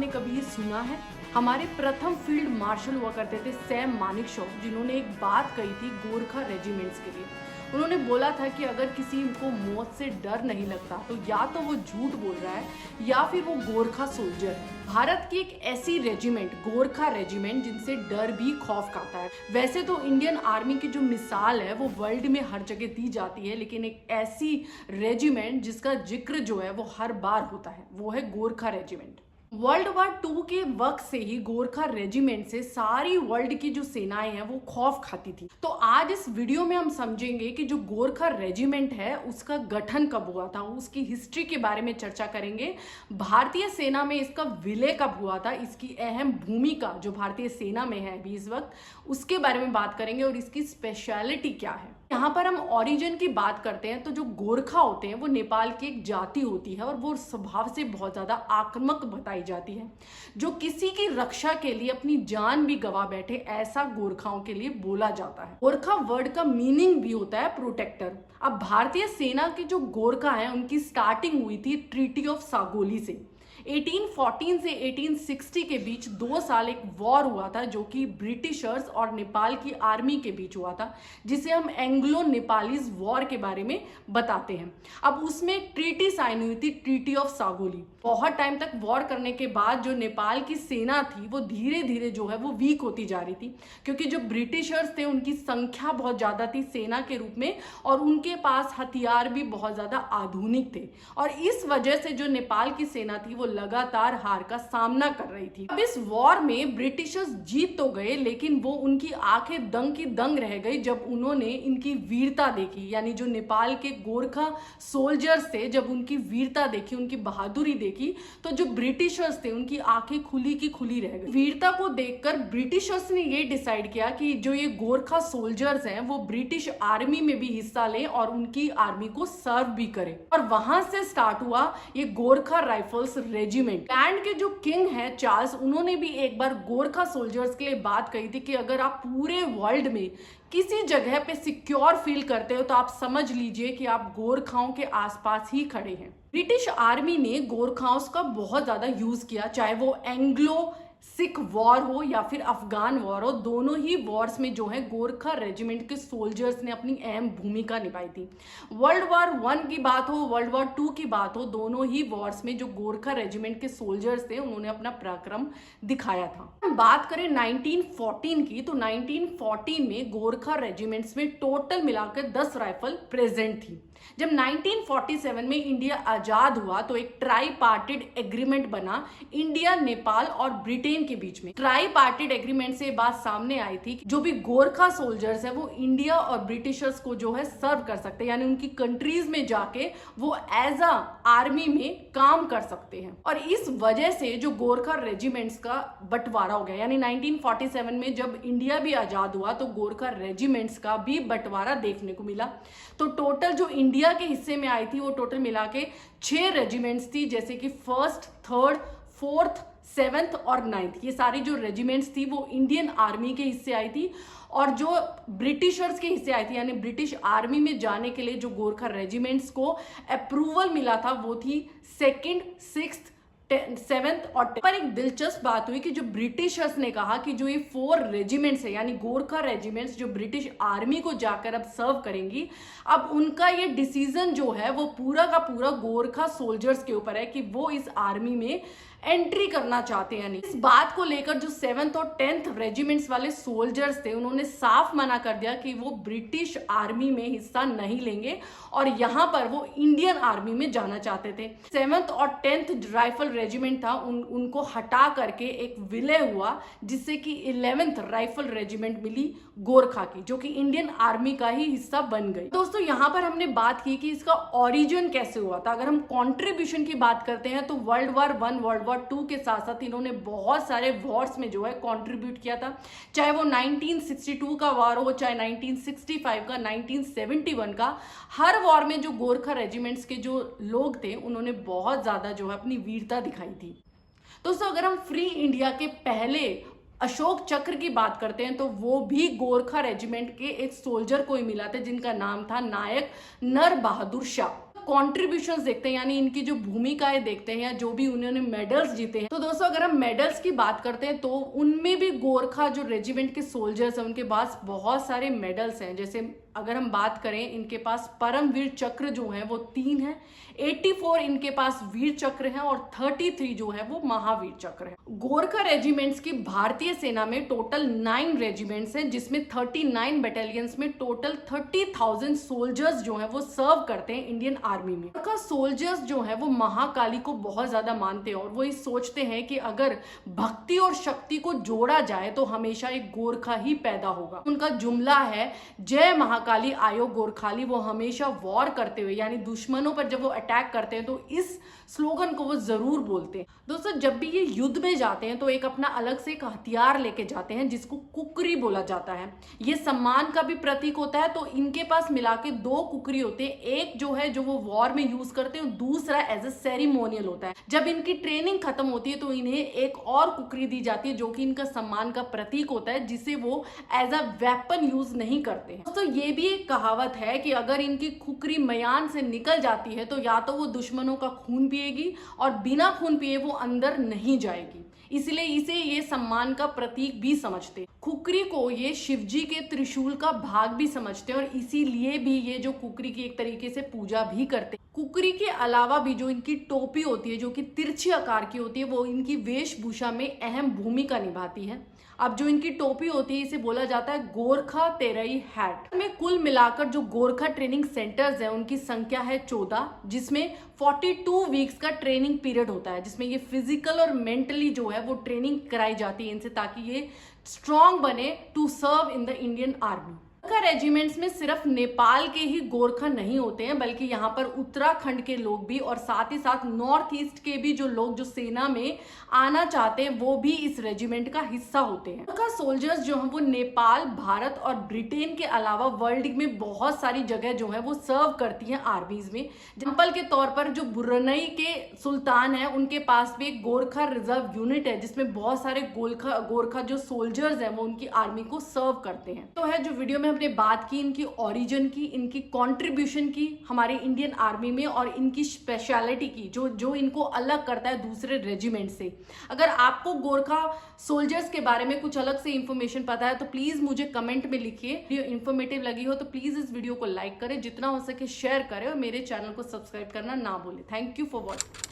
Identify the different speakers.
Speaker 1: आपने कभी ये सुना है? हमारे प्रथम फील्ड मार्शल हुआ करते थे सैम मानेकशॉ, जिन्होंने एक बात कही थी गोरखा रेजिमेंट्स के लिए। उन्होंने बोला था कि अगर किसी को मौत से डर नहीं लगता तो या तो वो झूठ बोल रहा है या फिर वो गोरखा सोल्जर है। भारत की एक ऐसी रेजिमेंट, गोरखा रेजिमेंट, जिनसे डर भी खौफ खाता है। वैसे तो इंडियन आर्मी की जो मिसाल है वो वर्ल्ड में हर जगह दी जाती है, लेकिन एक ऐसी रेजिमेंट जिसका जिक्र जो है वो हर बार होता है, वो है गोरखा रेजिमेंट। वर्ल्ड वार 2 के वक्त से ही गोरखा रेजिमेंट से सारी वर्ल्ड की जो सेनाएं हैं वो खौफ खाती थी। तो आज इस वीडियो में हम समझेंगे कि जो गोरखा रेजिमेंट है उसका गठन कब हुआ था, उसकी हिस्ट्री के बारे में चर्चा करेंगे। भारतीय सेना में इसका विलय कब हुआ था, इसकी अहम भूमिका जो भारतीय सेना में है अभी इस वक्त, उसके बारे में बात करेंगे और इसकी स्पेशलिटी क्या है। यहाँ पर हम ओरिजिन की बात करते हैं तो जो गोरखा होते हैं वो नेपाल की एक जाति होती है और वो स्वभाव से बहुत ज्यादा आक्रामक बताई जाती है, जो किसी की रक्षा के लिए अपनी जान भी गवा बैठे, ऐसा गोरखाओं के लिए बोला जाता है। गोरखा वर्ड का मीनिंग भी होता है प्रोटेक्टर। अब भारतीय सेना के जो गोरखा हैं उनकी स्टार्टिंग हुई थी ट्रीटी ऑफ सागोली से। 1814 से 1860 के बीच 2 साल एक वॉर हुआ था जो कि ब्रिटिशर्स और नेपाल की आर्मी के बीच हुआ था, जिसे हम एंग्लो नेपालीज वॉर के बारे में बताते हैं। अब उसमें एक ट्रीटी साइन हुई थी, ट्रीटी ऑफ सागोली। बहुत टाइम तक वॉर करने के बाद जो नेपाल की सेना थी वो धीरे धीरे जो है वो वीक होती जा रही थी, क्योंकि जो ब्रिटिशर्स थे उनकी संख्या बहुत ज्यादा थी सेना के रूप में और उनके पास हथियार भी बहुत ज्यादा आधुनिक थे, और इस वजह से जो नेपाल की सेना थी वो लगातार हार का सामना कर रही थी। अब इस वॉर में ब्रिटिशर्स जीत तो गए, लेकिन वो उनकी आंखें दंग की दंग रह गई जब उन्होंने इनकी वीरता देखी, यानी जो नेपाल के गोरखा सोल्जर्स थे जब उनकी वीरता देखी, उनकी बहादुरी देखी, तो जो ब्रिटिशर्स थे उनकी आंखें खुली की खुली रह गई। वीरता को देखकर ब्रिटिशर्स ने ये डिसाइड किया कि जो ये गोरखा सोल्जर्स हैं वो ब्रिटिश आर्मी में भी हिस्सा लें और उनकी आर्मी को सर्व भी करें, और वहां से स्टार्ट हुआ ये गोरखा राइफल्स रेजिमेंट। इंग्लैंड के जो किंग हैं चार्ल्स, उन्होंने भी एक बार गोरखा सोल्जर्स के लिए बात कही थी कि अगर आप पूरे वर्ल्ड में किसी जगह पे सिक्योर फील करते हो तो आप समझ लीजिए कि आप गोरखाओं के आसपास ही खड़े हैं। ब्रिटिश आर्मी ने गोरखाओं का बहुत ज्यादा यूज किया, चाहे वो एंग्लो सिख वॉर हो या फिर अफगान वॉर हो, दोनों ही वॉर्स में जो है गोरखा रेजिमेंट के सोल्जर्स ने अपनी अहम भूमिका निभाई थी। वर्ल्ड वॉर 1 की बात हो, वर्ल्ड वॉर 2 की बात हो, दोनों ही वॉर्स में जो गोरखा रेजिमेंट के सोल्जर्स थे उन्होंने अपना पराक्रम दिखाया था। हम बात करें 1914 की, तो 1914 में गोरखा रेजिमेंट्स में टोटल मिलाकर 10 राइफल प्रेजेंट थी। जब 1947 में इंडिया आजाद हुआ तो एक ट्राई पार्टिड एग्रीमेंट बना इंडिया, नेपाल और ब्रिटेन के बीच में। ट्राई पार्टिड एग्रीमेंट से बात सामने आई थी कि जो भी गोरखा सोल्जर्स है वो इंडिया और ब्रिटिशर्स को जो है सर्व कर सकते हैं, यानी उनकी कंट्रीज में जाके वो एज अ आर्मी में काम कर सकते हैं। और इस वजह से जो गोरखा रेजिमेंट्स का बंटवारा हो गया, यानी 1947 में जब इंडिया भी आजाद हुआ तो गोरखा रेजिमेंट्स का भी बंटवारा देखने को मिला। तो टोटल जो इंडिया के हिस्से में आई थी वो टोटल मिला के 6 रेजिमेंट्स थी, जैसे कि 1st, 3rd, 4th, 7th और 9th। ये सारी जो रेजिमेंट्स थी वो इंडियन आर्मी के हिस्से आई थी, और जो ब्रिटिशर्स के हिस्से आई थी, यानी ब्रिटिश आर्मी में जाने के लिए जो गोरखा रेजिमेंट्स को अप्रूवल मिला था वो थी 2nd, 6th, 7th और 10th। पर एक दिलचस्प बात हुई कि जो ब्रिटिशर्स ने कहा कि जो ये 4 रेजिमेंट्स है, यानी गोरखा रेजिमेंट्स जो ब्रिटिश आर्मी को जाकर अब सर्व करेंगी, अब उनका ये डिसीजन जो है वो पूरा का पूरा गोरखा सोल्जर्स के ऊपर है कि वो इस आर्मी में एंट्री करना चाहते हैं। नहीं, इस बात को लेकर जो 7th और 10th रेजिमेंट्स वाले सोल्जर्स थे उन्होंने साफ मना कर दिया कि वो ब्रिटिश आर्मी में हिस्सा नहीं लेंगे और यहाँ पर वो इंडियन आर्मी में जाना चाहते थे। 7th और 10th राइफल रेजिमेंट था, उनको हटा करके एक विलय हुआ, जिससे कि 11th राइफल रेजिमेंट मिली गोरखा की, जो कि इंडियन आर्मी का ही हिस्सा बन गई। दोस्तों, यहाँ पर हमने बात की कि इसका ओरिजिन कैसे हुआ था। अगर हम कॉन्ट्रीब्यूशन की बात करते हैं तो वर्ल्ड वॉर 1, वर्ल्ड वॉर 2 के साथ साथ इन्होंने बहुत सारे वॉर्स में जो है कंट्रीब्यूट किया था, चाहे वो 1962 का वॉर हो, चाहे 1965 का, 1971 का। हर वॉर में जो गोरखा रेजिमेंट्स के जो लोग थे उन्होंने बहुत ज्यादा जो है अपनी वीरता दिखाई थी। दोस्तों, अगर हम फ्री इंडिया के पहले अशोक चक्र की बात करते हैं तो वो भी गोरखा रेजिमेंट के एक सोल्जर को ही मिला था, जिनका नाम था नायक नर बहादुर शाह। कॉन्ट्रीब्यूशंस देखते हैं, यानी इनकी जो भूमिकाएं देखते हैं या जो भी उन्होंने मेडल्स जीते हैं, तो दोस्तों अगर हम मेडल्स की बात करते हैं तो उनमें भी गोरखा जो रेजिमेंट के सोल्जर्स हैं उनके पास बहुत सारे मेडल्स हैं। जैसे अगर हम बात करें, इनके पास परमवीर चक्र जो है वो 3 है, 84 इनके पास वीर चक्र है और 33 जो है वो महावीर चक्र है। गोरखा रेजिमेंट्स की भारतीय सेना में टोटल 9 रेजिमेंट्स हैं, जिसमें 39 बटालियंस में टोटल 30,000 सोल्जर्स जो हैं वो सर्व करते हैं इंडियन आर्मी में। गोरखा सोल्जर्स जो है वो महाकाली को बहुत ज्यादा मानते हैं और वो ये सोचते हैं कि अगर भक्ति और शक्ति को जोड़ा जाए तो हमेशा एक गोरखा ही पैदा होगा। उनका जुमला है जय महाकाली आयो गोरखाली। वो हमेशा वॉर करते हुए, यानी दुश्मनों पर जब वो अटैक करते हैं तो इस स्लोगन को वो जरूर बोलते हैं। दोस्तों जब भी ये युद्ध में जाते हैं तो एक अपना अलग से एक हथियार लेके जाते हैं जिसको कुकरी बोला जाता है। ये सम्मान का भी प्रतीक होता है। तो इनके पास मिला के 2 कुकरी होते हैं, एक जो है जो वो वॉर में यूज करते हैं, दूसरा एज ए सेरिमोनियल होता है। जब इनकी ट्रेनिंग खत्म होती है तो इन्हें एक और कुकरी दी जाती है जो कि इनका सम्मान का प्रतीक होता है, जिसे वो एज अ वेपन यूज नहीं करते हैं। दोस्तों ये भी एक कहावत है कि अगर इनकी कुकरी मयान से निकल जाती है तो या तो वो दुश्मनों का खून पिएगी और बिना खून पिए वो अंदर नहीं जाएगी, इसलिए इसे ये सम्मान का प्रतीक भी समझते। कुकरी को ये शिवजी के त्रिशूल का भाग भी समझते हैं और इसीलिए भी ये जो कुकरी की एक तरीके से पूजा भी करते हैं। कुकरी के अलावा भी जो इनकी टोपी होती है जो कि तिरछी आकार की होती है, वो इनकी वेशभूषा में अहम भूमिका निभाती है। अब जो इनकी टोपी होती है इसे बोला जाता है गोरखा तेरई हैट। में कुल मिलाकर जो गोरखा ट्रेनिंग सेंटर्स है उनकी संख्या है 14, जिसमें 42 वीक्स का ट्रेनिंग पीरियड होता है, जिसमें ये फिजिकल और मेंटली जो है वो ट्रेनिंग कराई जाती है इनसे, ताकि ये स्ट्रॉन्ग बने to serve in the Indian army. Gorkha regiments में सिर्फ नेपाल के ही गोरखा नहीं होते हैं, बल्कि यहाँ पर उत्तराखंड के लोग भी और साथ ही साथ नॉर्थ ईस्ट के भी जो लोग जो सेना में आना चाहते हैं वो भी इस रेजिमेंट का हिस्सा होते हैं। गोरखा सोल्जर्स जो हैं वो नेपाल, भारत और ब्रिटेन के अलावा वर्ल्ड में बहुत सारी जगह जो है वो सर्व करती हैं आर्मीज में। एग्जाम्पल के तौर पर जो ब्रुनेई के सुल्तान है उनके पास भी एक गोरखा रिजर्व यूनिट है, जिसमें बहुत सारे गोरखा जो सोल्जर्स हैं वो उनकी आर्मी को सर्व करते हैं। तो है जो वीडियो में हमने बात की इनकी ओरिजिन की, इनकी कंट्रीब्यूशन की हमारे इंडियन आर्मी में और इनकी स्पेशलिटी की, जो इनको अलग करता है दूसरे रेजिमेंट से। अगर आपको गोरखा सोल्जर्स के बारे में कुछ अलग से इंफॉर्मेशन पता है तो प्लीज मुझे कमेंट में लिखिए। वीडियो इंफॉर्मेटिव लगी हो तो प्लीज इस वीडियो को लाइक करें, जितना हो सके शेयर करें और मेरे चैनल को सब्सक्राइब करना ना भूलें। Thank you for watching.